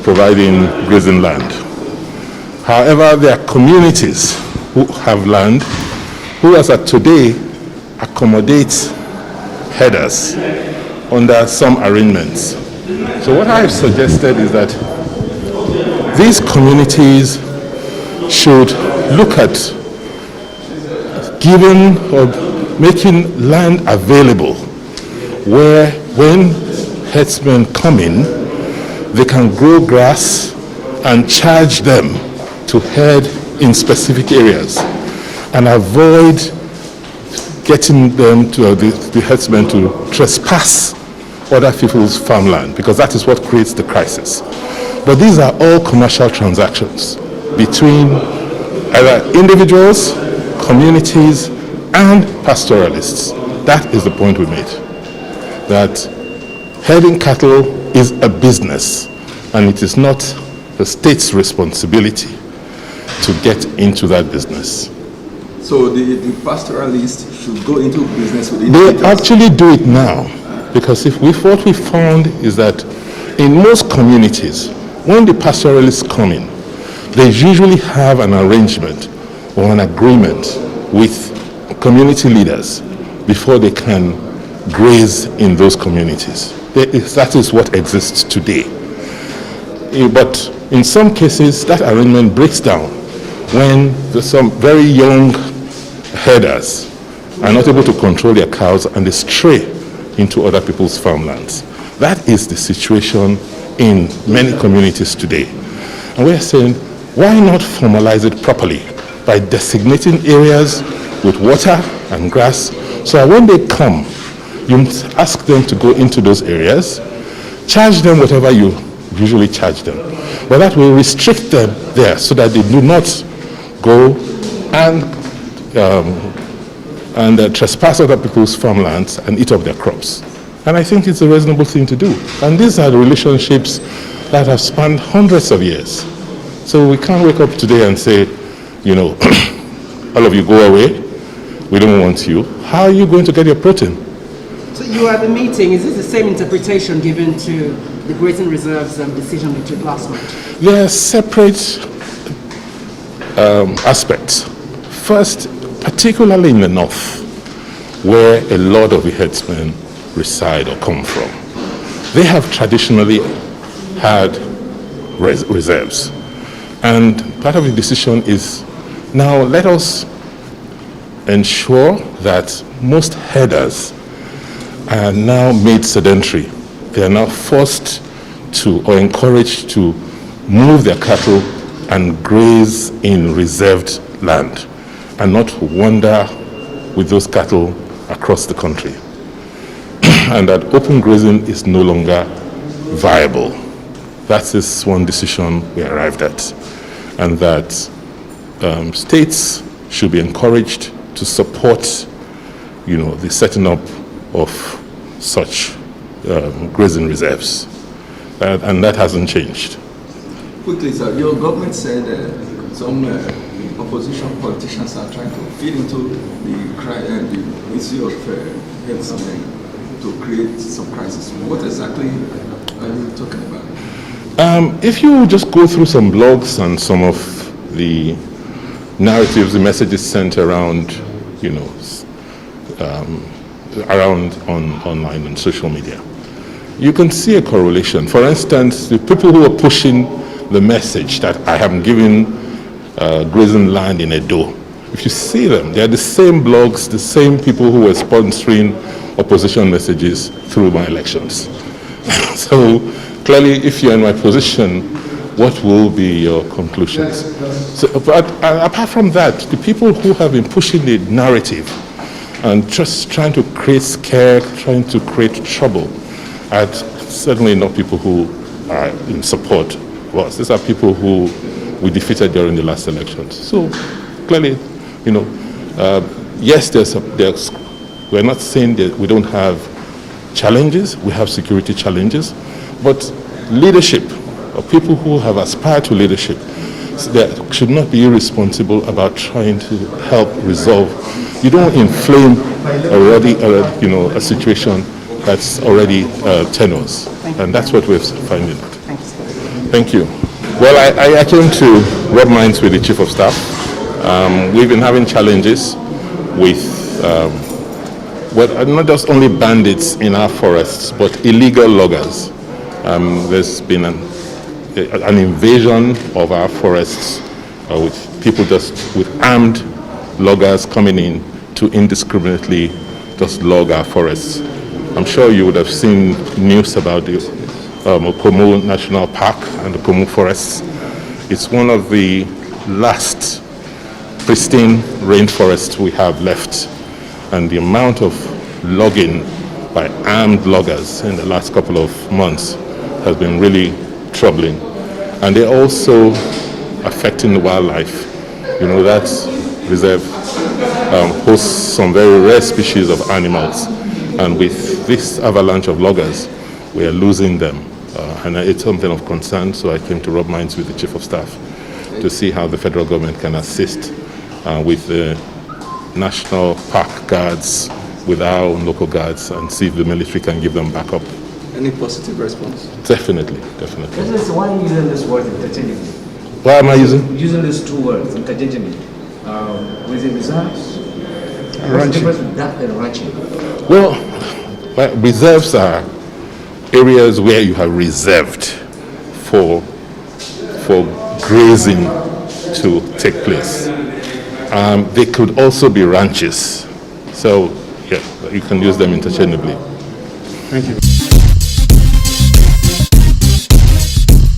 providing grazing land. However, there are communities who have land who, as at today, accommodate herders under some arrangements. So what I've suggested is that these communities should look at giving or making land available where, when herdsmen come in, they can grow grass and charge them to herd in specific areas and avoid getting them to the herdsmen to trespass other people's farmland, because that is what creates the crisis. But these are all commercial transactions between either individuals, communities, and pastoralists. That is the point we made. That herding cattle is a business, and it is not the state's responsibility to get into that business. So the pastoralists should go into business with individuals? They actually do it now, because what we found is that in most communities, when the pastoralists come in, they usually have an arrangement or an agreement with community leaders before they can graze in those communities. That is what exists today. But in some cases, that arrangement breaks down when some very young herders are not able to control their cows and they stray into other people's farmlands. That is the situation in many communities today. And we are saying, why not formalize it properly by designating areas with water and grass, so that when they come, you ask them to go into those areas, charge them whatever you usually charge them. But that will restrict them there so that they do not go and trespass other people's farmlands and eat up their crops. And I think it's a reasonable thing to do. And these are the relationships that have spanned hundreds of years. So we can't wake up today and say, all of you go away, we don't want you. How are you going to get your protein? So you are at the meeting. Is this the same interpretation given to the grazing reserves decision we took last month? There are separate aspects. First, particularly in the north, where a lot of the herdsmen reside or come from, they have traditionally had reserves. And part of the decision is, now let us ensure that most herders are now made sedentary. They are now forced to or encouraged to move their cattle and graze in reserved land and not wander with those cattle across the country. And that open grazing is no longer viable. That is one decision we arrived at. And that states should be encouraged to support, the setting up of such grazing reserves. And that hasn't changed. Quickly, sir, your government said some opposition politicians are trying to feed into the issue of herdsmen to create some crisis. What exactly are you talking about? If you just go through some blogs and some of the narratives, the messages sent around, online and social media, you can see a correlation. For instance, the people who are pushing the message that I am giving grazing land in Edo, if you see them, they are the same blogs, the same people who were sponsoring opposition messages through my elections. So clearly, if you're in my position, what will be your conclusions? So, but apart from that, the people who have been pushing the narrative and just trying to create scare, trying to create trouble, are certainly not people who are in support of us. These are people who we defeated during the last elections. So clearly, yes, we're not saying that we don't have challenges. We have security challenges, but leadership, or people who have aspired to leadership, they should not be irresponsible about trying to help resolve. You don't inflame already, a situation that's already tenuous, and that's what we're finding. Thank you. Thank you. Well, I came to rub minds with the Chief of Staff. We've been having challenges with, not just only bandits in our forests, but illegal loggers. There's been an invasion of our forests with people with armed loggers coming in to indiscriminately just log our forests. I'm sure you would have seen news about the Okomu National Park and the Okomu Forests. It's one of the last pristine rainforests we have left, and the amount of logging by armed loggers in the last couple of months has been really troubling. And they're also affecting the wildlife. You know, that reserve hosts some very rare species of animals, and with this avalanche of loggers, we are losing them. And it's something of concern, so I came to rub minds with the Chief of Staff to see how the federal government can assist with the national park guards, with our own local guards, and see if the military can give them backup. Any positive response? Definitely. Why are you using this word interchangeably? Why am I using? Using these two words interchangeably. With the reserves? What's the difference with that and ranching? Well, reserves are areas where you have reserved for grazing to take place. They could also be ranches. So, yeah, you can use them interchangeably. Thank you.